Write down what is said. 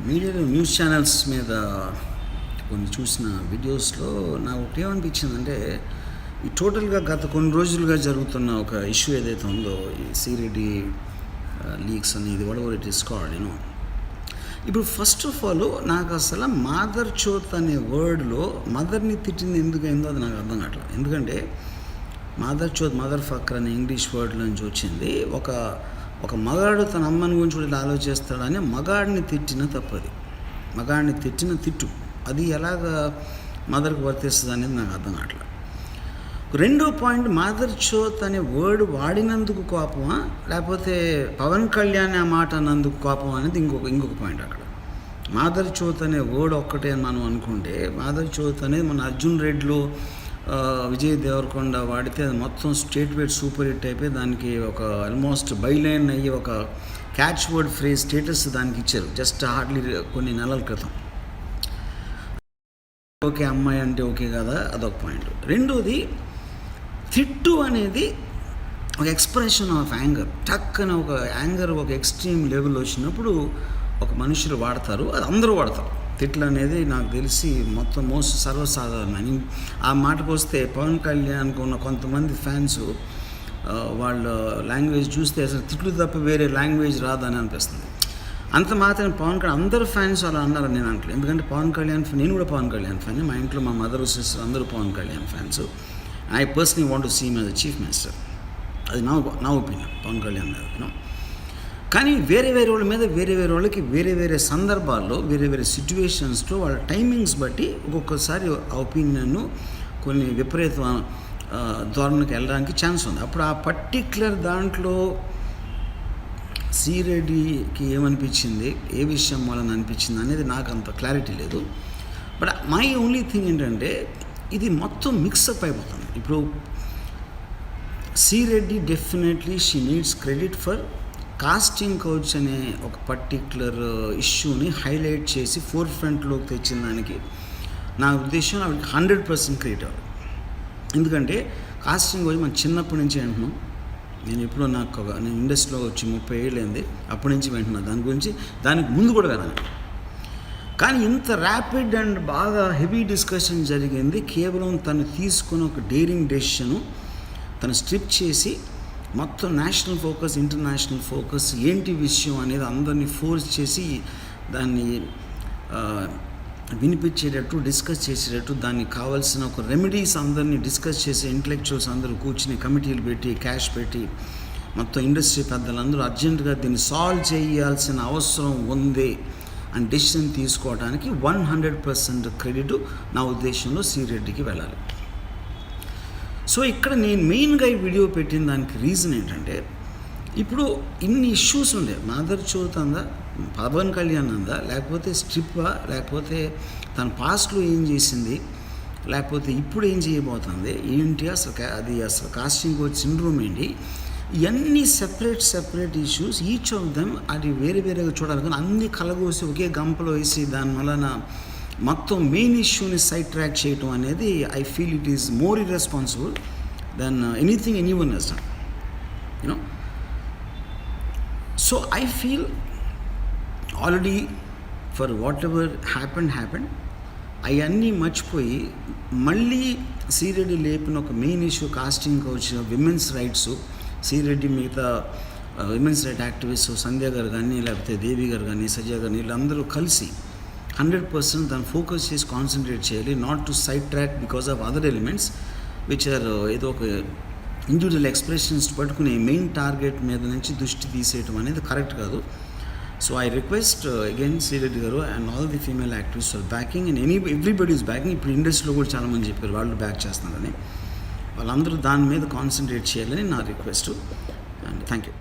మీడియాలో news channels మీద కొన్ని చూసిన వీడియోస్లో నాకు ఏమనిపించిందంటే ఈ టోటల్గా గత కొన్ని రోజులుగా జరుగుతున్న ఒక ఇష్యూ ఏదైతే ఉందో ఈ సిరెడ్డి లీక్స్ అని ఇది what ever it is called ఇప్పుడు ఫస్ట్ ఆఫ్ ఆల్ నాకు అసలు మాదర్ చోత్ అనే వర్డ్లో మదర్ని తిట్టింది ఎందుకైందో అది నాకు అర్థం కావట్లేదు. ఎందుకంటే మాదర్ చోత్ మదర్ ఫక్కర్ అనే ఇంగ్లీష్ వర్డ్ నుంచి వచ్చింది. ఒక మగాడు తన అమ్మని గురించి కూడా ఇలా ఆలోచిస్తాడని మగాడిని తిట్టిన తప్పది, మగాడిని తిట్టిన తిట్టు అది ఎలాగ మదర్కి వర్తిస్తుంది అనేది నాకు అర్థం కావట్లేదు. రెండో పాయింట్, మాదర్ చోత్ అనే వర్డ్ వాడినందుకు కోపమా లేకపోతే పవన్ కళ్యాణ్ ఆ మాట అన్నందుకు కోపం అనేది ఇంకొక పాయింట్. అక్కడ మాదర్ చోత్ అనే వర్డ్ ఒక్కటే అని మనం అనుకుంటే, మాదర్ చోత్ అనేది మన అర్జున్ రెడ్డిలో విజయ్ దేవరకొండ వాడితే అది మొత్తం స్టేట్ వైడ్ సూపర్ హిట్ అయిపోయి దానికి ఒక ఆల్మోస్ట్ బైలైన్ అయ్యి ఒక క్యాచ్ వర్డ్ ఫ్రేజ్ స్టేటస్ దానికి ఇచ్చారు జస్ట్ హార్డ్లీ కొన్ని నెలల క్రితం. ఓకే, అమ్మాయి అంటే ఓకే కదా, అదొక పాయింట్. రెండోది, తిట్టు అనేది ఒక ఎక్స్ప్రెషన్ ఆఫ్ యాంగర్. టక్ అని ఒక యాంగర్ ఒక ఎక్స్ట్రీమ్ లెవెల్ వచ్చినప్పుడు ఒక మనుషులు వాడతారు, అది అందరూ వాడతారు. తిట్లు అనేది నాకు తెలిసి మొత్తం మోస్ట్ సర్వసాధారణం. ఆ మాటకు వస్తే పవన్ కళ్యాణ్కి ఉన్న కొంతమంది ఫ్యాన్స్ వాళ్ళ లాంగ్వేజ్ చూస్తే అసలు తిట్లు తప్ప వేరే లాంగ్వేజ్ రాదని అనిపిస్తుంది. అంత మాత్రం పవన్ కళ్యాణ్ అందరు ఫ్యాన్స్ అలా అన్నారని నేను అంటలేదు. ఎందుకంటే పవన్ కళ్యాణ్ నేను కూడా పవన్ కళ్యాణ్ ఫ్యాన్, మా ఇంట్లో మా మదర్ సిస్టర్ అందరూ Pavan Kalyan fans. I personally want to see him as chief minister. అది నా ఒపీనియన్ పవన్ కళ్యాణ్ మీద. కానీ వేరే వాళ్ళ మీద వేరే వాళ్ళకి వేరే సందర్భాల్లో వేరే సిచ్యువేషన్స్లో వాళ్ళ టైమింగ్స్ బట్టి ఒక్కొక్కసారి ఆ ఒపీనియన్ను కొన్ని విపరీత ధోరణికి వెళ్ళడానికి ఛాన్స్ ఉంది. అప్పుడు ఆ పర్టిక్యులర్ దాంట్లో సిరెడ్డికి ఏమనిపించింది, ఏ విషయం వలన అనిపించింది అనేది నాకు అంత క్లారిటీ లేదు. బట్ మై ఓన్లీ థింగ్ ఏంటంటే ఇది మొత్తం మిక్సప్ అయిపోతుంది. ఇప్పుడు సిరెడ్డి definitely she needs credit for casting couch అనే ఒక పర్టిక్యులర్ ఇష్యూని హైలైట్ చేసి ఫోర్ ఫ్రంట్లోకి తెచ్చిన దానికి నా ఉద్దేశం ఆవిడకి 100% క్రెడిట్ అవ్వాలి. ఎందుకంటే కాస్టింగ్ కౌచ్ మనం చిన్నప్పటి నుంచి వింటున్నాం. నేను ఎప్పుడో నేను ఇండస్ట్రీలో వచ్చి 30 ఏళ్ళు అయింది, అప్పటి నుంచి వింటున్నాను దాని గురించి. దానికి ముందు కూడా విన్నాను. కానీ ఇంత ర్యాపిడ్ అండ్ బాగా హెవీ డిస్కషన్ జరిగింది కేవలం తను తీసుకున్న ఒక డేరింగ్ డెసిషను తను స్ట్రిప్ చేసి మొత్తం నేషనల్ ఫోకస్ ఇంటర్నేషనల్ ఫోకస్ ఏంటి విషయం అనేది అందరినీ ఫోర్స్ చేసి దాన్ని వినిపించేటట్టు డిస్కస్ చేసేటట్టు దానికి కావాల్సిన ఒక రెమెడీస్ అందరినీ డిస్కస్ చేసి ఇంటలెక్చువల్స్ అందరూ కూర్చుని కమిటీలు పెట్టి క్యాష్ పెట్టి మొత్తం ఇండస్ట్రీ పెద్దలందరూ అర్జెంటుగా దీన్ని సాల్వ్ చేయాల్సిన అవసరం ఉంది అని డెసిషన్ తీసుకోవడానికి 100% క్రెడిట్ నా ఉద్దేశంలో సిరెడ్డికి వెళ్ళాలి. సో ఇక్కడ నేను మెయిన్గా ఈ వీడియో పెట్టిన దానికి రీజన్ ఏంటంటే, ఇప్పుడు ఇన్ని ఇష్యూస్ ఉండే, మాదర్ చోత్ అందా, పవన్ కళ్యాణ్ అందా, లేకపోతే స్ట్రిప్పా, లేకపోతే తన పాస్ట్లో ఏం చేసింది, లేకపోతే ఇప్పుడు ఏం చేయబోతుంది ఏంటి, అసలు కాస్టింగ్ కోచ్ సిండ్రోమ్ ఏంటి, ఇవన్నీ separate issues. Each of them అది వేరేగా చూడాలి. కానీ అన్ని కలగోసి ఒకే గంపలో వేసి దాని వలన మొత్తం మెయిన్ ఇష్యూని సైడ్ ట్రాక్ చేయటం అనేది I feel it is more irresponsible than anything anyone has done, you know. So I feel already for what ever happened అవన్నీ మర్చిపోయి మళ్ళీ సిరెడ్డి లేపిన ఒక main issue casting couch, women's rights, సిరెడ్డి మిగతా విమెన్స్ రైట్ యాక్టివిస్ట్ సంధ్య గారు కానీ లేకపోతే దేవి గారు కానీ సజ్జా గారు వీళ్ళందరూ కలిసి 100% దాన్ని ఫోకస్ చేసి కాన్సన్ట్రేట్ చేయాలి. Not to side track because of other elements which are ఏదో ఒక ఇండివిజువల్ ఎక్స్ప్రెషన్స్ పట్టుకుని మెయిన్ టార్గెట్ మీద నుంచి దృష్టి తీసేయటం అనేది కరెక్ట్ కాదు. So I request again Sireddy garu and all the female activist are backing and everybody is backing. ఇప్పుడు ఇండస్ట్రీలో కూడా చాలామంది చెప్పారు వాళ్ళు బ్యాక్ చేస్తున్నారని. వాళ్ళందరూ దాని మీద కాన్సన్ట్రేట్ చేయాలని నా రిక్వెస్ట్. And thank you.